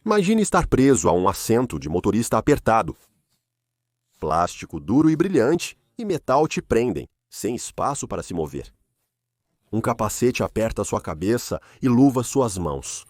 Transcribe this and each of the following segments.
Imagine estar preso a um assento de motorista apertado. Plástico duro e brilhante e metal te prendem, sem espaço para se mover. Um capacete aperta sua cabeça e luva suas mãos.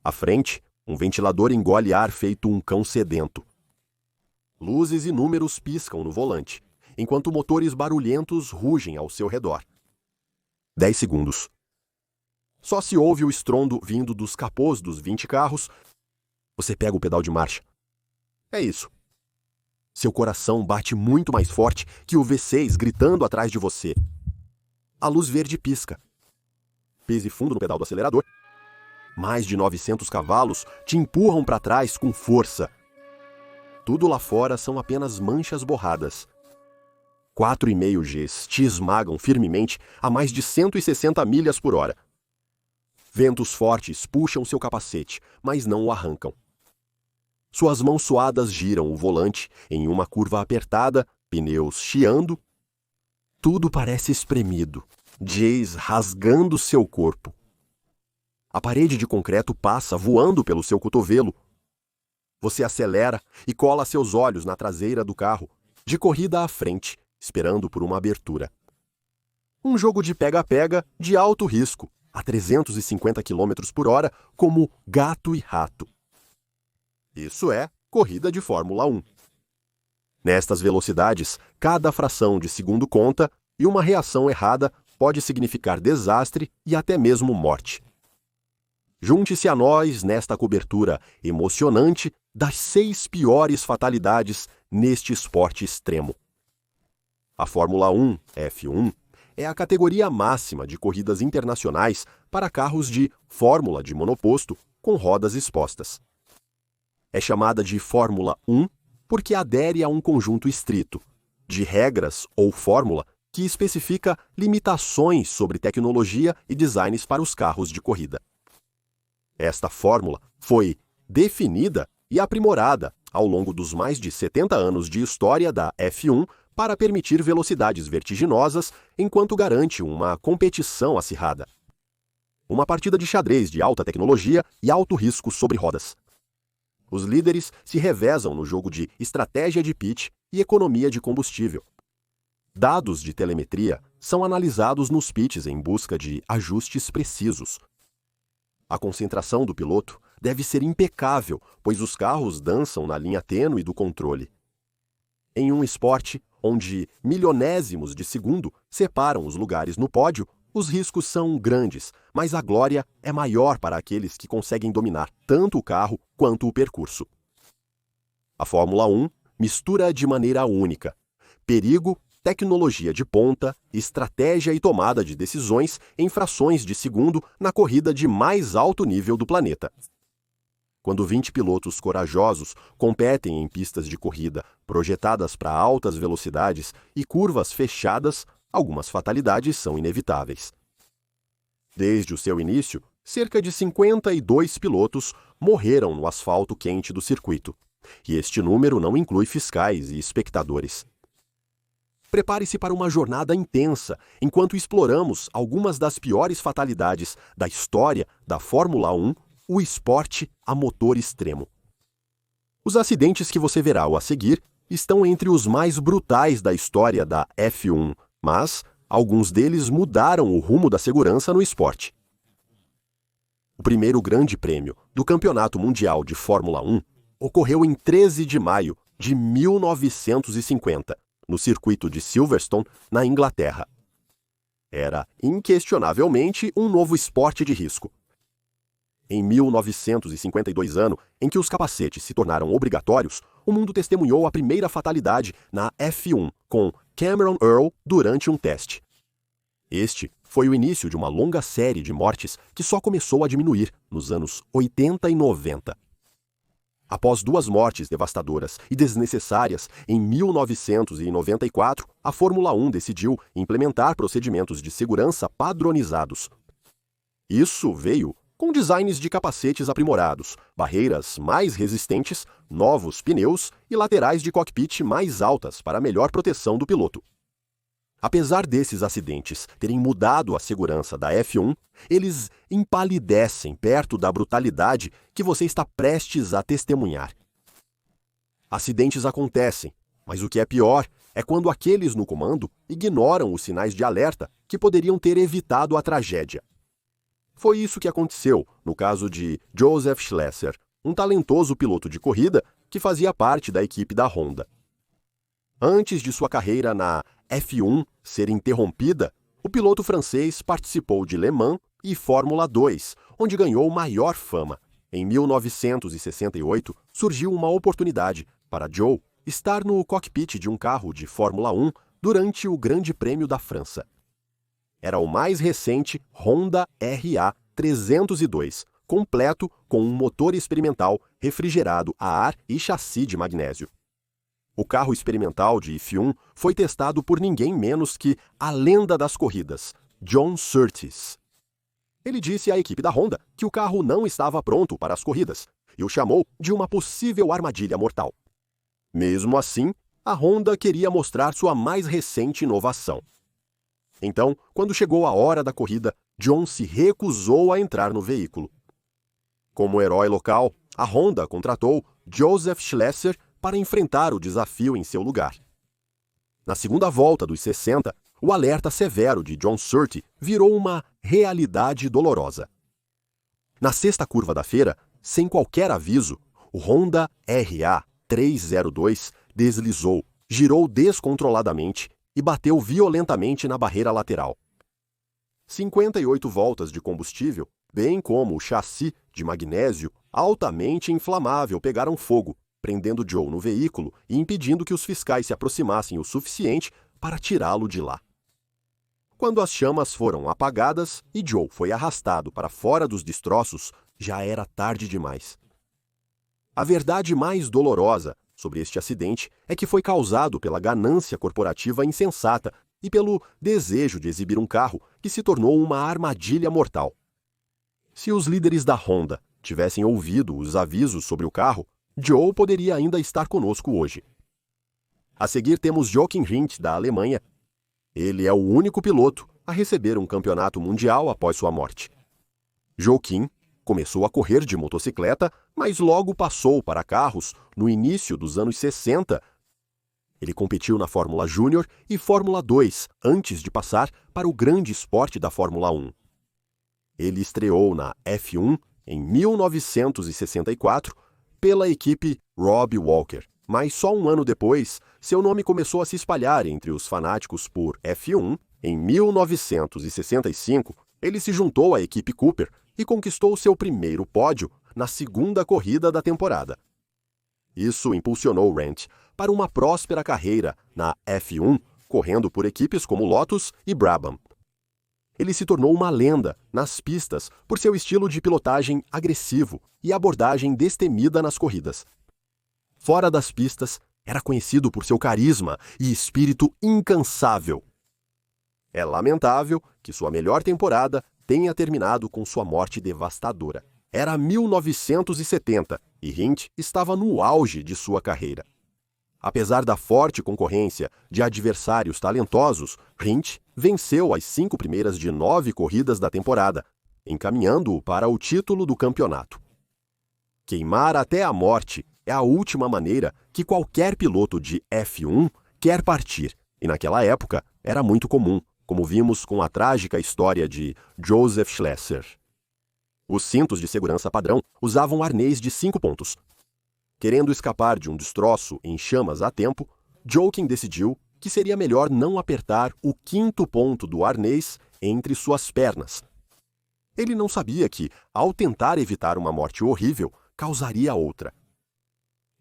À frente, um ventilador engole ar feito um cão sedento. Luzes e números piscam no volante, enquanto motores barulhentos rugem ao seu redor. 10 segundos. Só se ouve o estrondo vindo dos capôs dos 20 carros. Você pega o pedal de marcha. É isso. Seu coração bate muito mais forte que o V6 gritando atrás de você. A luz verde pisca. Pise fundo no pedal do acelerador. Mais de 900 cavalos te empurram para trás com força. Tudo lá fora são apenas manchas borradas. 4,5 Gs te esmagam firmemente a mais de 160 milhas por hora. Ventos fortes puxam seu capacete, mas não o arrancam. Suas mãos suadas giram o volante em uma curva apertada, pneus chiando. Tudo parece espremido, Gs rasgando seu corpo. A parede de concreto passa voando pelo seu cotovelo. Você acelera e cola seus olhos na traseira do carro, de corrida à frente, esperando por uma abertura. Um jogo de pega-pega de alto risco, a 350 km por hora, como gato e rato. Isso é corrida de Fórmula 1. Nestas velocidades, cada fração de segundo conta e uma reação errada pode significar desastre e até mesmo morte. Junte-se a nós nesta cobertura emocionante das 6 piores fatalidades neste esporte extremo. A Fórmula 1, F1, é a categoria máxima de corridas internacionais para carros de fórmula de monoposto com rodas expostas. É chamada de Fórmula 1 porque adere a um conjunto estrito de regras ou fórmula que especifica limitações sobre tecnologia e designs para os carros de corrida. Esta fórmula foi definida e aprimorada ao longo dos mais de 70 anos de história da F1 para permitir velocidades vertiginosas enquanto garante uma competição acirrada. Uma partida de xadrez de alta tecnologia e alto risco sobre rodas. Os líderes se revezam no jogo de estratégia de pitch e economia de combustível. Dados de telemetria são analisados nos pits em busca de ajustes precisos. A concentração do piloto deve ser impecável, pois os carros dançam na linha tênue do controle. Em um esporte onde milionésimos de segundo separam os lugares no pódio, os riscos são grandes, mas a glória é maior para aqueles que conseguem dominar tanto o carro quanto o percurso. A Fórmula 1 mistura de maneira única perigo, tecnologia de ponta, estratégia e tomada de decisões em frações de segundo na corrida de mais alto nível do planeta. Quando 20 pilotos corajosos competem em pistas de corrida projetadas para altas velocidades e curvas fechadas, algumas fatalidades são inevitáveis. Desde o seu início, cerca de 52 pilotos morreram no asfalto quente do circuito, e este número não inclui fiscais e espectadores. Prepare-se para uma jornada intensa enquanto exploramos algumas das piores fatalidades da história da Fórmula 1, o esporte a motor extremo. Os acidentes que você verá a seguir estão entre os mais brutais da história da F1, mas alguns deles mudaram o rumo da segurança no esporte. O primeiro grande prêmio do Campeonato Mundial de Fórmula 1 ocorreu em 13 de maio de 1950, no circuito de Silverstone, na Inglaterra. Era, inquestionavelmente, um novo esporte de risco. Em 1952, ano em que os capacetes se tornaram obrigatórios, o mundo testemunhou a primeira fatalidade na F1 com Cameron Earl durante um teste. Este foi o início de uma longa série de mortes que só começou a diminuir nos anos 80 e 90. Após 2 mortes devastadoras e desnecessárias em 1994, a Fórmula 1 decidiu implementar procedimentos de segurança padronizados. Isso veio com designs de capacetes aprimorados, barreiras mais resistentes, novos pneus e laterais de cockpit mais altas para melhor proteção do piloto. Apesar desses acidentes terem mudado a segurança da F1, eles empalidecem perto da brutalidade que você está prestes a testemunhar. Acidentes acontecem, mas o que é pior é quando aqueles no comando ignoram os sinais de alerta que poderiam ter evitado a tragédia. Foi isso que aconteceu no caso de Joseph Schlesser, um talentoso piloto de corrida que fazia parte da equipe da Honda. Antes de sua carreira na F1 ser interrompida, o piloto francês participou de Le Mans e Fórmula 2, onde ganhou maior fama. Em 1968, surgiu uma oportunidade para Joe estar no cockpit de um carro de Fórmula 1 durante o Grande Prêmio da França. Era o mais recente Honda RA 302, completo com um motor experimental refrigerado a ar e chassi de magnésio. O carro experimental de F1 foi testado por ninguém menos que a lenda das corridas, John Surtees. Ele disse à equipe da Honda que o carro não estava pronto para as corridas e o chamou de uma possível armadilha mortal. Mesmo assim, a Honda queria mostrar sua mais recente inovação. Então, quando chegou a hora da corrida, John se recusou a entrar no veículo. Como herói local, a Honda contratou Joseph Schlesser para enfrentar o desafio em seu lugar. Na segunda volta dos 60, o alerta severo de John Surtees virou uma realidade dolorosa. Na sexta curva da feira, sem qualquer aviso, o Honda RA 302 deslizou, girou descontroladamente e bateu violentamente na barreira lateral. 58 voltas de combustível, bem como o chassi de magnésio altamente inflamável, pegaram fogo, prendendo Joe no veículo e impedindo que os fiscais se aproximassem o suficiente para tirá-lo de lá. Quando as chamas foram apagadas e Joe foi arrastado para fora dos destroços, já era tarde demais. A verdade mais dolorosa sobre este acidente é que foi causado pela ganância corporativa insensata e pelo desejo de exibir um carro que se tornou uma armadilha mortal. Se os líderes da Honda tivessem ouvido os avisos sobre o carro, Joe poderia ainda estar conosco hoje. A seguir temos Joachim Rindt, da Alemanha. Ele é o único piloto a receber um campeonato mundial após sua morte. Joachim começou a correr de motocicleta, mas logo passou para carros no início dos anos 60. Ele competiu na Fórmula Júnior e Fórmula 2 antes de passar para o grande esporte da Fórmula 1. Ele estreou na F1 em 1964 pela equipe Rob Walker, mas só um ano depois, seu nome começou a se espalhar entre os fanáticos por F1. Em 1965, ele se juntou à equipe Cooper e conquistou seu primeiro pódio na segunda corrida da temporada. Isso impulsionou Rindt para uma próspera carreira na F1, correndo por equipes como Lotus e Brabham. Ele se tornou uma lenda nas pistas por seu estilo de pilotagem agressivo e abordagem destemida nas corridas. Fora das pistas, era conhecido por seu carisma e espírito incansável. É lamentável que sua melhor temporada tenha terminado com sua morte devastadora. Era 1970 e Rindt estava no auge de sua carreira. Apesar da forte concorrência de adversários talentosos, Rindt venceu as 5 primeiras de 9 corridas da temporada, encaminhando-o para o título do campeonato. Queimar até a morte é a última maneira que qualquer piloto de F1 quer partir, e naquela época era muito comum, como vimos com a trágica história de Joseph Schlesser. Os cintos de segurança padrão usavam arnês de 5 pontos. Querendo escapar de um destroço em chamas a tempo, Joachim decidiu que seria melhor não apertar o 5º ponto do arnês entre suas pernas. Ele não sabia que, ao tentar evitar uma morte horrível, causaria outra.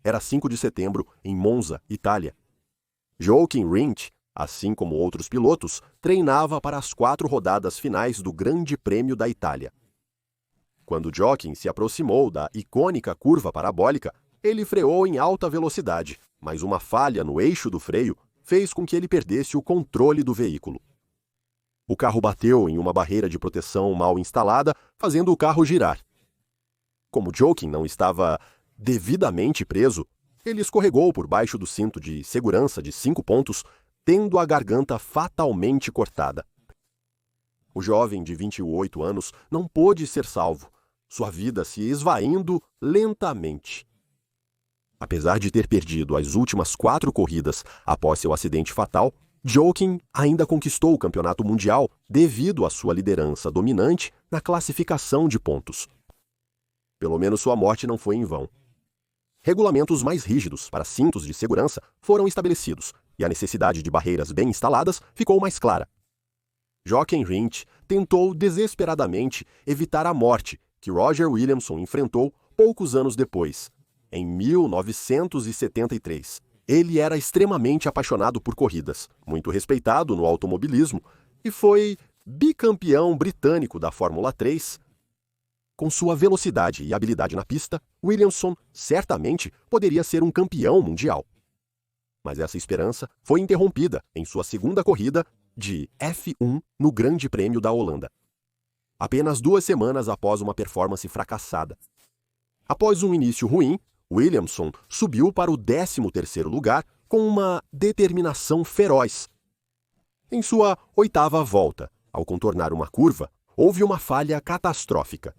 Era 5 de setembro, em Monza, Itália. Joachim Rindt, assim como outros pilotos, treinava para as 4 rodadas finais do Grande Prêmio da Itália. Quando Joachim se aproximou da icônica curva parabólica, ele freou em alta velocidade, mas uma falha no eixo do freio fez com que ele perdesse o controle do veículo. O carro bateu em uma barreira de proteção mal instalada, fazendo o carro girar. Como Joachim não estava devidamente preso, ele escorregou por baixo do cinto de segurança de 5 pontos, tendo a garganta fatalmente cortada. O jovem de 28 anos não pôde ser salvo, sua vida se esvaindo lentamente. Apesar de ter perdido as últimas 4 corridas após seu acidente fatal, Jochen ainda conquistou o campeonato mundial devido à sua liderança dominante na classificação de pontos. Pelo menos sua morte não foi em vão. Regulamentos mais rígidos para cintos de segurança foram estabelecidos e a necessidade de barreiras bem instaladas ficou mais clara. Jochen Rindt tentou desesperadamente evitar a morte que Roger Williamson enfrentou poucos anos depois, em 1973. Ele era extremamente apaixonado por corridas, muito respeitado no automobilismo e foi bicampeão britânico da Fórmula 3. Com sua velocidade e habilidade na pista, Williamson certamente poderia ser um campeão mundial. Mas essa esperança foi interrompida em sua segunda corrida de F1 no Grande Prêmio da Holanda. Apenas 2 semanas após uma performance fracassada. Após um início ruim, Williamson subiu para o 13º lugar com uma determinação feroz. Em sua 8ª volta, ao contornar uma curva, houve uma falha catastrófica.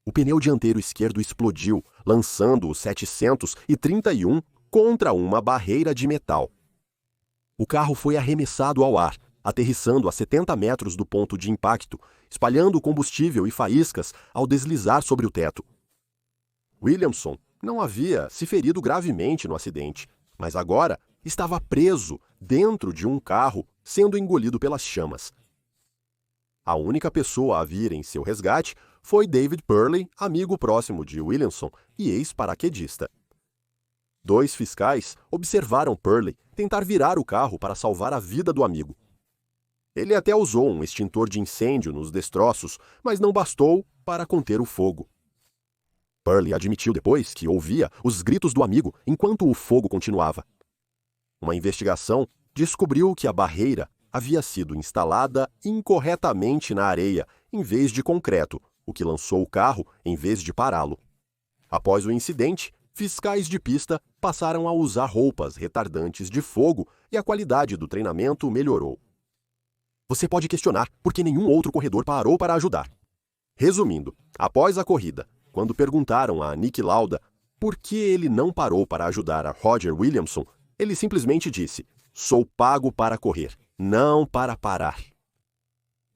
O pneu dianteiro esquerdo explodiu, lançando o 731 contra uma barreira de metal. O carro foi arremessado ao ar, aterrissando a 70 metros do ponto de impacto, espalhando combustível e faíscas ao deslizar sobre o teto. Williamson não havia se ferido gravemente no acidente, mas agora estava preso dentro de um carro sendo engolido pelas chamas. A única pessoa a vir em seu resgate foi David Purley, amigo próximo de Williamson e ex-paraquedista. 2 fiscais observaram Purley tentar virar o carro para salvar a vida do amigo. Ele até usou um extintor de incêndio nos destroços, mas não bastou para conter o fogo. Purley admitiu depois que ouvia os gritos do amigo enquanto o fogo continuava. Uma investigação descobriu que a barreira havia sido instalada incorretamente na areia em vez de concreto, o que lançou o carro em vez de pará-lo. Após o incidente, fiscais de pista passaram a usar roupas retardantes de fogo e a qualidade do treinamento melhorou. Você pode questionar por que nenhum outro corredor parou para ajudar. Resumindo, após a corrida, quando perguntaram a Niki Lauda por que ele não parou para ajudar a Roger Williamson, ele simplesmente disse: "Sou pago para correr, não para parar."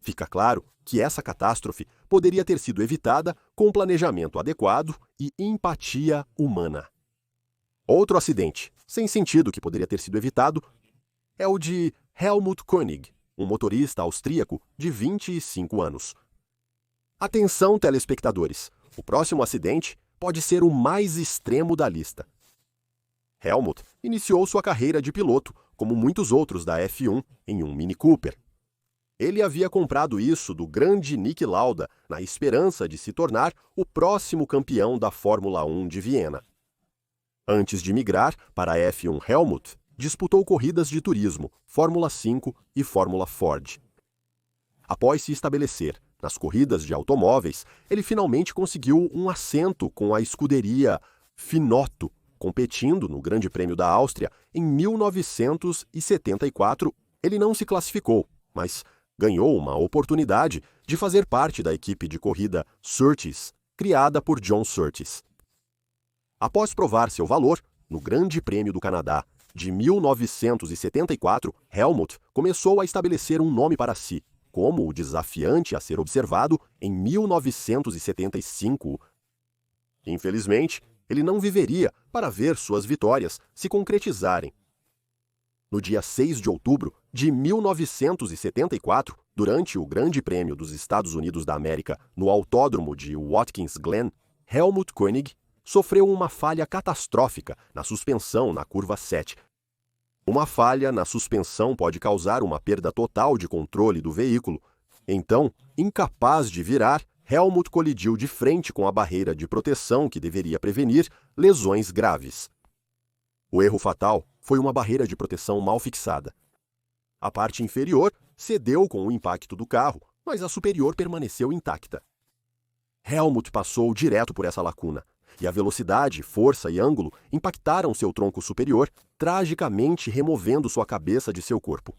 Fica claro que essa catástrofe poderia ter sido evitada com planejamento adequado e empatia humana. Outro acidente, sem sentido que poderia ter sido evitado, é o de Helmut Koenig, um motorista austríaco de 25 anos. Atenção, telespectadores! O próximo acidente pode ser o mais extremo da lista. Helmut iniciou sua carreira de piloto, como muitos outros da F1, em um Mini Cooper. Ele havia comprado isso do grande Niki Lauda na esperança de se tornar o próximo campeão da Fórmula 1 de Viena. Antes de migrar para a F1, Helmut disputou corridas de turismo, Fórmula 5 e Fórmula Ford. Após se estabelecer nas corridas de automóveis, ele finalmente conseguiu um assento com a escuderia Finotto, competindo no Grande Prêmio da Áustria em 1974. Ele não se classificou, mas ganhou uma oportunidade de fazer parte da equipe de corrida Surtees, criada por John Surtees. Após provar seu valor, no Grande Prêmio do Canadá de 1974, Helmut começou a estabelecer um nome para si, como o desafiante a ser observado em 1975. Infelizmente, ele não viveria para ver suas vitórias se concretizarem. No dia 6 de outubro de 1974, durante o Grande Prêmio dos Estados Unidos da América no Autódromo de Watkins Glen, Helmut Koenig sofreu uma falha catastrófica na suspensão na curva 7. Uma falha na suspensão pode causar uma perda total de controle do veículo. Então, incapaz de virar, Helmut colidiu de frente com a barreira de proteção que deveria prevenir lesões graves. O erro fatal foi uma barreira de proteção mal fixada. A parte inferior cedeu com o impacto do carro, mas a superior permaneceu intacta. Helmut passou direto por essa lacuna. e a velocidade, força e ângulo impactaram seu tronco superior, tragicamente removendo sua cabeça de seu corpo.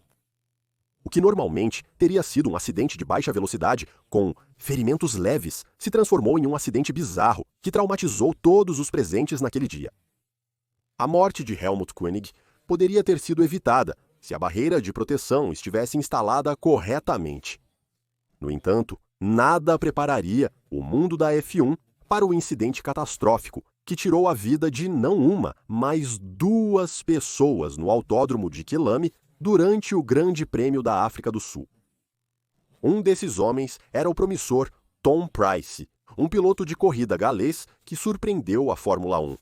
O que normalmente teria sido um acidente de baixa velocidade com ferimentos leves se transformou em um acidente bizarro que traumatizou todos os presentes naquele dia. A morte de Helmut Koenig poderia ter sido evitada se a barreira de proteção estivesse instalada corretamente. No entanto, nada prepararia o mundo da F1 para o incidente catastrófico que tirou a vida de não uma, mas 2 pessoas no autódromo de Kyalami durante o Grande Prêmio da África do Sul. Um desses homens era o promissor Tom Pryce, um piloto de corrida galês que surpreendeu a Fórmula 1.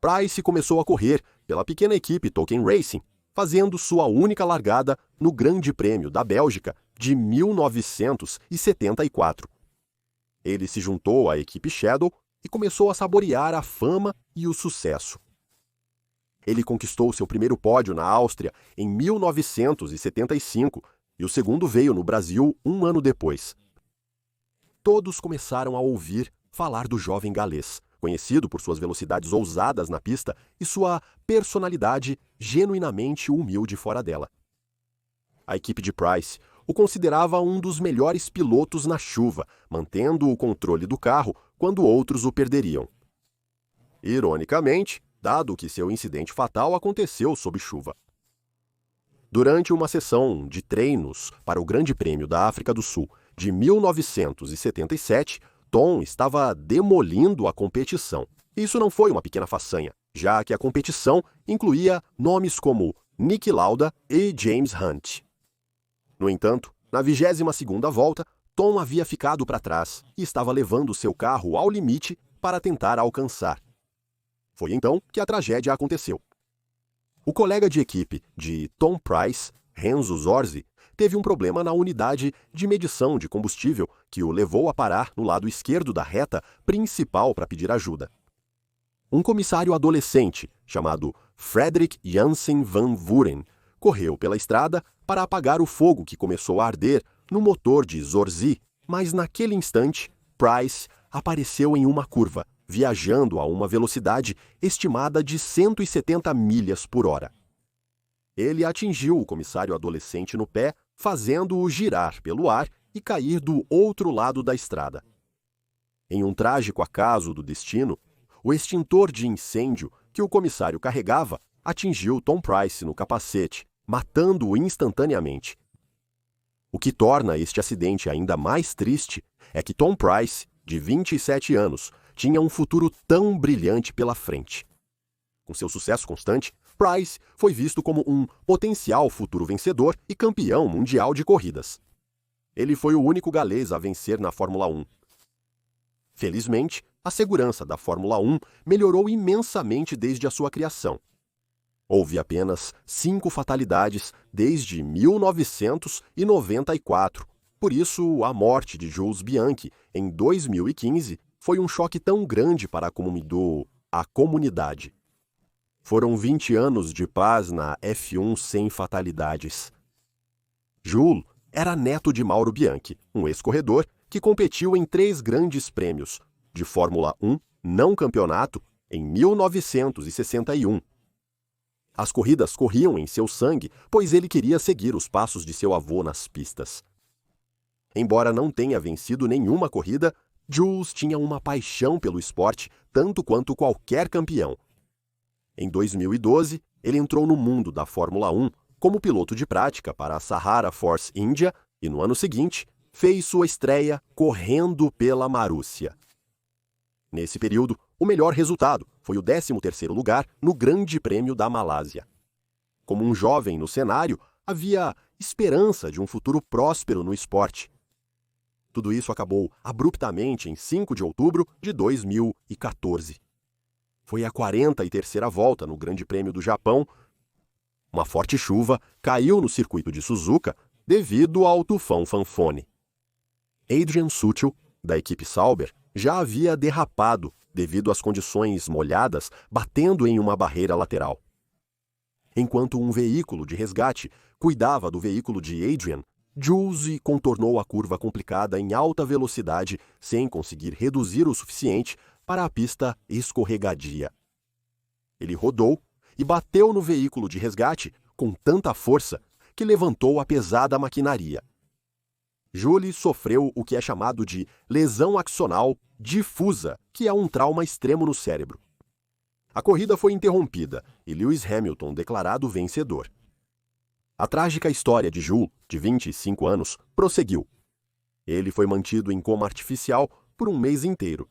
Pryce começou a correr pela pequena equipe Token Racing, fazendo sua única largada no Grande Prêmio da Bélgica de 1974. Ele se juntou à equipe Shadow e começou a saborear a fama e o sucesso. Ele conquistou seu primeiro pódio na Áustria em 1975 e o segundo veio no Brasil 1 ano depois. Todos começaram a ouvir falar do jovem galês, conhecido por suas velocidades ousadas na pista e sua personalidade genuinamente humilde fora dela. A equipe de Pryce o considerava um dos melhores pilotos na chuva, mantendo o controle do carro quando outros o perderiam. Ironicamente, dado que seu incidente fatal aconteceu sob chuva. Durante uma sessão de treinos para o Grande Prêmio da África do Sul de 1977, Tom estava demolindo a competição. Isso não foi uma pequena façanha, já que a competição incluía nomes como Niki Lauda e James Hunt. No entanto, na 22ª volta, Tom havia ficado para trás e estava levando seu carro ao limite para tentar alcançar. Foi então que a tragédia aconteceu. O colega de equipe de Tom Pryce, Renzo Zorzi, teve um problema na unidade de medição de combustível que o levou a parar no lado esquerdo da reta principal para pedir ajuda. Um comissário adolescente, chamado Frederik Jansen van Vuren, correu pela estrada para apagar o fogo que começou a arder no motor de Zorzi, mas naquele instante, Pryce apareceu em uma curva, viajando a uma velocidade estimada de 170 milhas por hora. Ele atingiu o comissário adolescente no pé, fazendo-o girar pelo ar e cair do outro lado da estrada. Em um trágico acaso do destino, o extintor de incêndio que o comissário carregava atingiu Tom Pryce no capacete, matando-o instantaneamente. O que torna este acidente ainda mais triste é que Tom Pryce, de 27 anos, tinha um futuro tão brilhante pela frente. Com seu sucesso constante, Pryce foi visto como um potencial futuro vencedor e campeão mundial de corridas. Ele foi o único galês a vencer na Fórmula 1. Felizmente, a segurança da Fórmula 1 melhorou imensamente desde a sua criação. Houve apenas 5 fatalidades desde 1994. Por isso, a morte de Jules Bianchi em 2015 foi um choque tão grande para a comunidade. Foram 20 anos de paz na F1 sem fatalidades. Jules era neto de Mauro Bianchi, um ex-corredor que competiu em 3 grandes prêmios de Fórmula 1 não campeonato em 1961. As corridas corriam em seu sangue, pois ele queria seguir os passos de seu avô nas pistas. Embora não tenha vencido nenhuma corrida, Jules tinha uma paixão pelo esporte tanto quanto qualquer campeão. Em 2012, ele entrou no mundo da Fórmula 1 como piloto de prática para a Sahara Force India e, no ano seguinte, fez sua estreia correndo pela Marúcia. Nesse período, o melhor resultado foi o 13º lugar no Grande Prêmio da Malásia. Como um jovem no cenário, havia esperança de um futuro próspero no esporte. Tudo isso acabou abruptamente em 5 de outubro de 2014. Foi a 43ª volta no Grande Prêmio do Japão. Uma forte chuva caiu no circuito de Suzuka devido ao tufão Fanfone. Adrian Sutil, da equipe Sauber, já havia derrapado devido às condições molhadas, batendo em uma barreira lateral. Enquanto um veículo de resgate cuidava do veículo de Adrian, Jules contornou a curva complicada em alta velocidade sem conseguir reduzir o suficiente para a pista escorregadia. Ele rodou e bateu no veículo de resgate com tanta força que levantou a pesada maquinaria. Jules sofreu o que é chamado de lesão axonal difusa, que é um trauma extremo no cérebro. A corrida foi interrompida e Lewis Hamilton declarado vencedor. A trágica história de Jules, de 25 anos, prosseguiu. Ele foi mantido em coma artificial por um mês inteiro.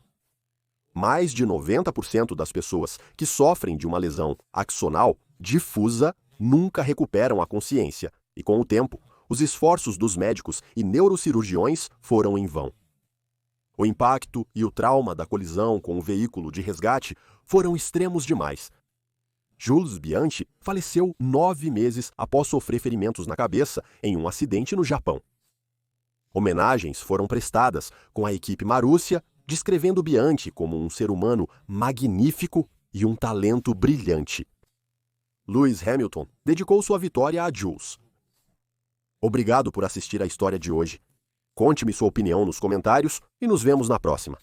Mais de 90% das pessoas que sofrem de uma lesão axonal difusa nunca recuperam a consciência e, com o tempo, os esforços dos médicos e neurocirurgiões foram em vão. O impacto e o trauma da colisão com o veículo de resgate foram extremos demais. Jules Bianchi faleceu 9 meses após sofrer ferimentos na cabeça em um acidente no Japão. Homenagens foram prestadas com a equipe Marussia, descrevendo Bianchi como um ser humano magnífico e um talento brilhante. Lewis Hamilton dedicou sua vitória a Jules. Obrigado por assistir a história de hoje. Conte-me sua opinião nos comentários e nos vemos na próxima.